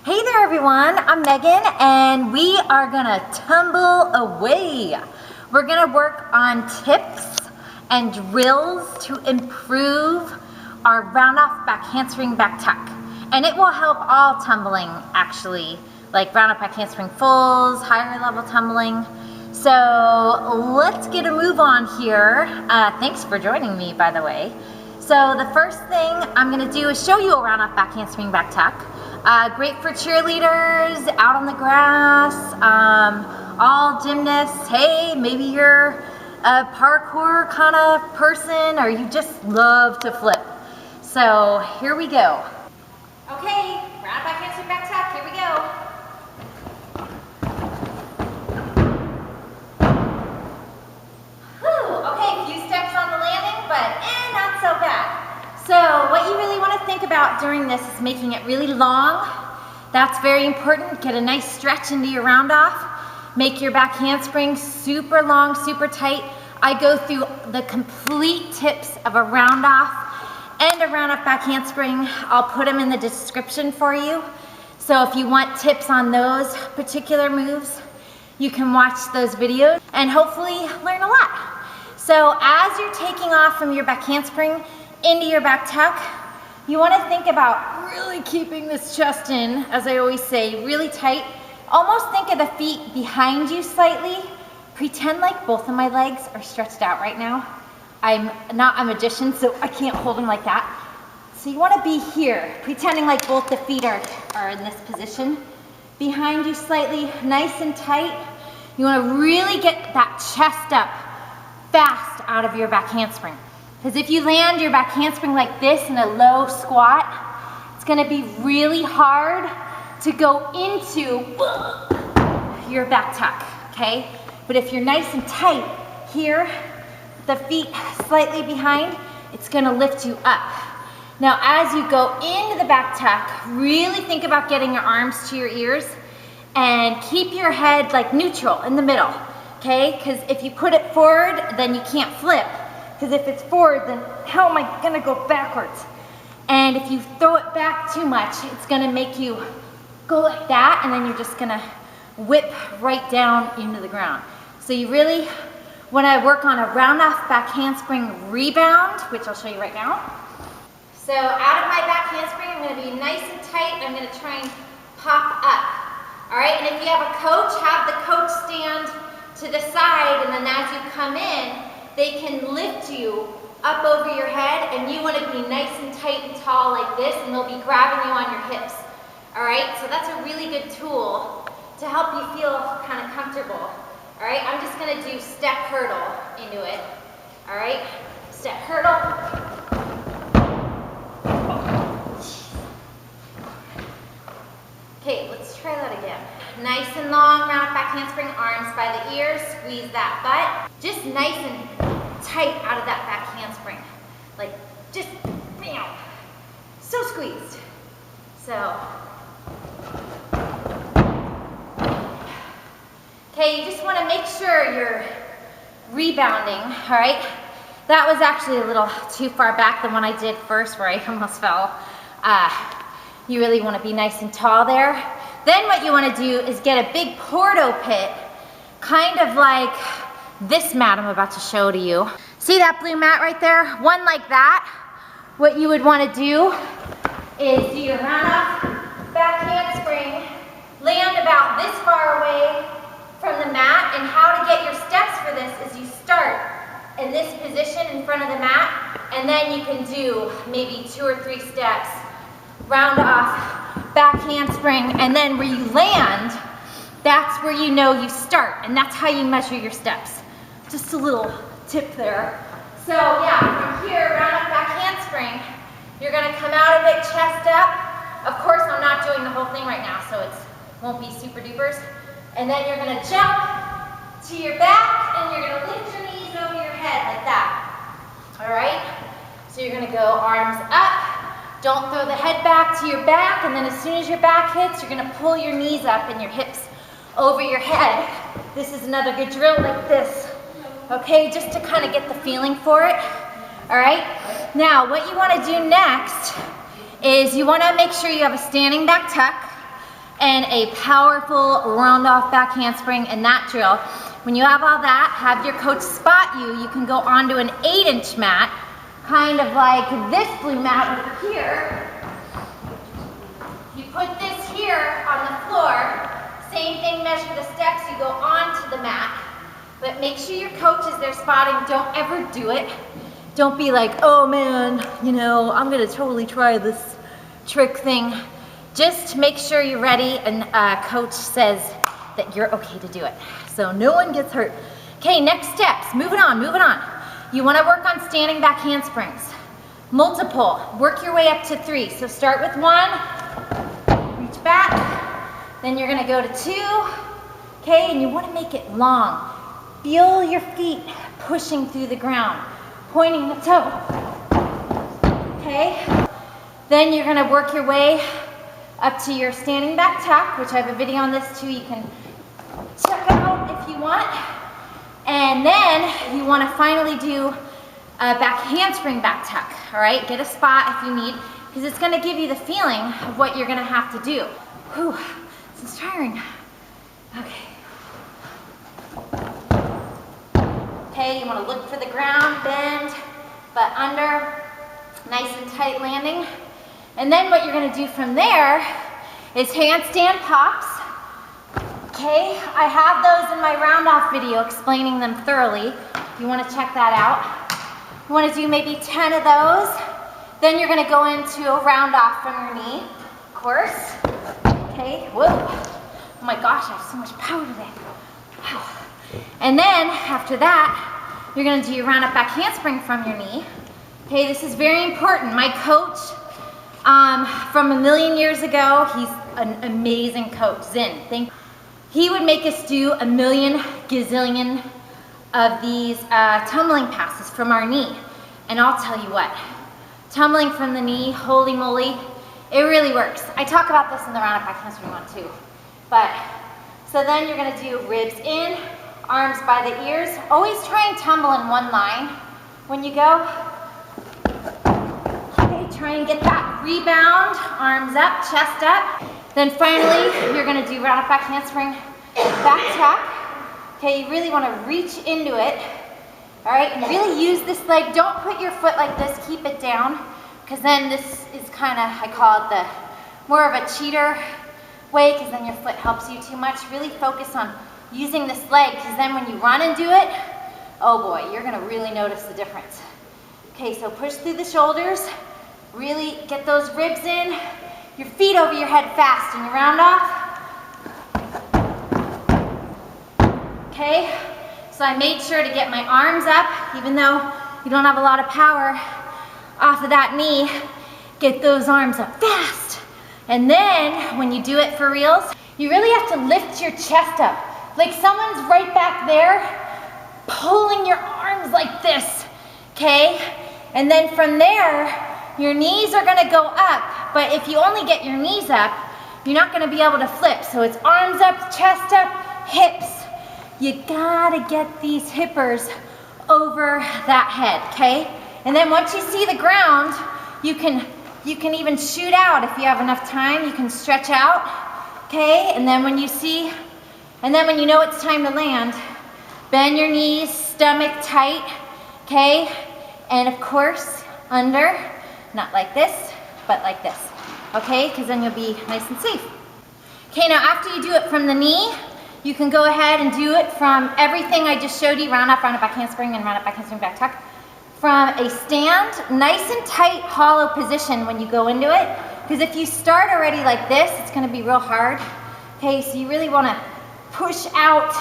Hey there everyone, I'm Megan and we are gonna tumble away. We're gonna work on tips and drills to improve our round off back handspring back tuck. And it will help all tumbling actually, like round off back handspring fulls, higher level tumbling. So let's get a move on here. Thanks for joining me, by the way. So the first thing I'm gonna do is show you a round off back handspring back tuck. Great for cheerleaders, out on the grass, all gymnasts. Hey, maybe you're a parkour kind of person or you just love to flip. So here we go. Okay, round off back handspring back tuck, here we go. Okay, a few steps on the landing, but not so bad. So what you really want to think about during this is making it really long. That's very important. Get a nice stretch into your round off. Make your back handspring super long, super tight. I go through the complete tips of a round off and a round off back handspring. I'll put them in the description for you. So if you want tips on those particular moves, you can watch those videos and hopefully learn a lot. So as you're taking off from your back handspring into your back tuck, you want to think about really keeping this chest in, as I always say, really tight. Almost think of the feet behind you slightly. Pretend like both of my legs are stretched out right now. I'm not a magician, so I can't hold them like that. So you want to be here, pretending like both the feet are in this position. Behind you slightly, nice and tight. You want to really get that chest up fast out of your back handspring. Because if you land your back handspring like this in a low squat, it's going to be really hard to go into your back tuck, okay? But if you're nice and tight here, the feet slightly behind, it's going to lift you up. Now as you go into the back tuck, really think about getting your arms to your ears and keep your head like neutral in the middle. Okay, because if you put it forward, then you can't flip. Because if it's forward, then how am I gonna go backwards? And if you throw it back too much, it's gonna make you go like that, and then you're just gonna whip right down into the ground. So you really wanna work on a round off back handspring rebound, which I'll show you right now. So out of my back handspring, I'm gonna be nice and tight, I'm gonna try and pop up. All right, and if you have a coach, have the coach stand to the side, and then as you come in, they can lift you up over your head, and you want to be nice and tight and tall like this, and they'll be grabbing you on your hips. All right, so that's a really good tool to help you feel kind of comfortable. All right, I'm just going to do step hurdle into it. All right, step hurdle. Okay, let's try that again. Nice and long, round back handspring, arms by the ears, squeeze that butt. Just nice and tight out of that back handspring. Like, just, bam, so squeezed. So, okay, you just want to make sure you're rebounding, all right? That was actually a little too far back than one I did first where I almost fell. You really want to be nice and tall there. Then what you want to do is get a big porto pit, kind of like this mat I'm about to show to you. See that blue mat right there? One like that. What you would want to do is do your round off back handspring, land about this far away from the mat, and how to get your steps for this is you start in this position in front of the mat, and then you can do maybe 2 or 3 steps, round off back handspring, and then where you land, that's where you know you start, and that's how you measure your steps. Just a little tip there. So yeah, from here, round up back handspring, you're gonna come out of it, chest up. Of course, I'm not doing the whole thing right now, so it won't be super dupers. And then you're gonna jump to your back, and you're gonna lift your knees over your head like that. All right? So you're gonna go arms up. Don't throw the head back to your back, and then as soon as your back hits, you're gonna pull your knees up and your hips over your head. This is another good drill like this. Okay, just to kind of get the feeling for it. All right? Now, what you wanna do next is you wanna make sure you have a standing back tuck. and a powerful round off back handspring and that drill. When you have all that, have your coach spot you. You can go onto an 8-inch mat, kind of like this blue mat over here. You put this here on the floor. Same thing, measure the steps, you go onto the mat. But make sure your coach is there spotting. Don't ever do it. Don't be like, oh man, you know, I'm gonna totally try this trick thing. Just make sure you're ready and coach says that you're okay to do it. So no one gets hurt. Okay, next steps, moving on. You wanna work on standing back handsprings. Multiple, work your way up to 3. So start with 1, reach back, then you're gonna go to 2, okay, and you wanna make it long. Feel your feet pushing through the ground, pointing the toe, okay? Then you're gonna work your way up to your standing back tuck, which I have a video on this too, you can check out if you want. And then you wanna finally do a back handspring back tuck, all right? Get a spot if you need, because it's gonna give you the feeling of what you're gonna have to do. Whew, this is tiring. Okay. Okay, you wanna look for the ground, bend, but under, nice and tight landing. And then what you're gonna do from there is handstand pops. Okay, I have those in my round off video explaining them thoroughly. If you wanna check that out. You wanna do maybe 10 of those. Then you're gonna go into a round off from your knee, of course. Okay, whoa. Oh my gosh, I have so much power today. Wow. And then after that, you're gonna do your round up back handspring from your knee. Okay, this is very important. My coach from a million years ago, he's an amazing coach, Zin. He would make us do a million gazillion of these tumbling passes from our knee. And I'll tell you what, tumbling from the knee, holy moly, it really works. I talk about this in the round up back handspring one too. But, so then you're gonna do ribs in, arms by the ears. Always try and tumble in one line when you go. Okay, try and get that rebound, arms up, chest up. Then finally, you're gonna do round up back handspring, back tuck. Okay, you really wanna reach into it. All right, and really use this leg. Don't put your foot like this, keep it down, because then this is kind of, I call it the more of a cheater way, because then your foot helps you too much. Really focus on using this leg, because then when you run and do it, oh boy, you're gonna really notice the difference. Okay, so push through the shoulders, really get those ribs in, your feet over your head fast, and you round off. Okay, so I made sure to get my arms up, even though you don't have a lot of power off of that knee, get those arms up fast. And then when you do it for reals, you really have to lift your chest up. Like someone's right back there, pulling your arms like this, okay? And then from there, your knees are gonna go up, but if you only get your knees up, you're not gonna be able to flip. So it's arms up, chest up, hips. You gotta get these hippers over that head, okay? And then once you see the ground, you can even shoot out if you have enough time. You can stretch out, okay? And then when you see, and then when you know it's time to land, bend your knees, stomach tight, okay? And of course, under, not like this, but like this, okay? Because then you'll be nice and safe. Okay, now after you do it from the knee, you can go ahead and do it from everything I just showed you, round up back handspring, and round up back handspring, back tuck. From a stand, nice and tight, hollow position when you go into it. Because if you start already like this, it's gonna be real hard. Okay, so you really wanna push out,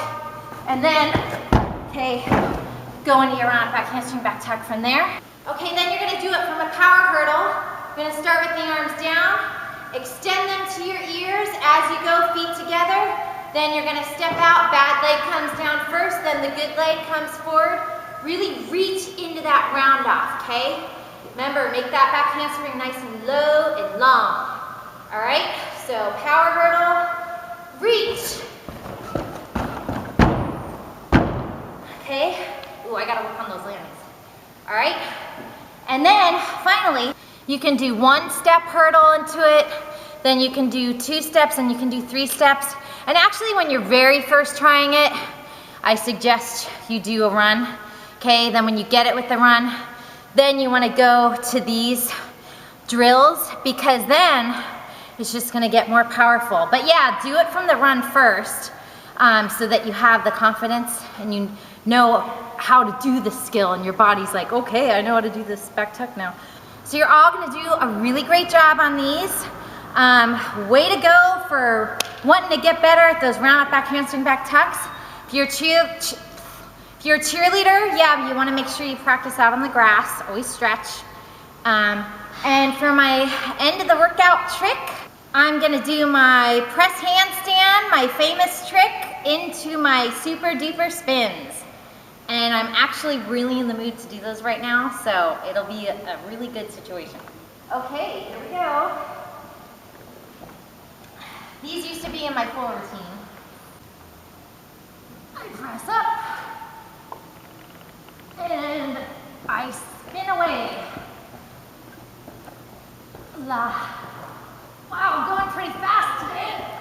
and then, okay, go into your round up back handspring, back tuck from there. Okay, then you're gonna do it from a power hurdle. You're gonna start with the arms down, extend them to your ears as you go, feet together. Then you're gonna step out, bad leg comes down first, then the good leg comes forward. Really reach into that round off, okay? Remember, make that back handspring nice and low and long. All right, so power hurdle, reach. Okay, ooh, I gotta work on those landings. All right, and then finally, you can do one step hurdle into it, then you can do 2 steps and you can do 3 steps. And actually when you're very first trying it, I suggest you do a run. Okay, then when you get it with the run, then you want to go to these drills, because then it's just going to get more powerful. But yeah, do it from the run first, so that you have the confidence and you know how to do the skill, and your body's like, okay, I know how to do this back tuck now. So you're all going to do a really great job on these. Way to go for wanting to get better at those round up back handspring back tucks. If you're a cheerleader, yeah, you want to make sure you practice out on the grass. Always stretch. And for my end of the workout trick, I'm going to do my press handstand, my famous trick, into my super duper spins. And I'm actually really in the mood to do those right now, so it'll be a really good situation. Okay, here we go. These used to be in my full routine. I press up, and I spin away. Wow, I'm going pretty fast today.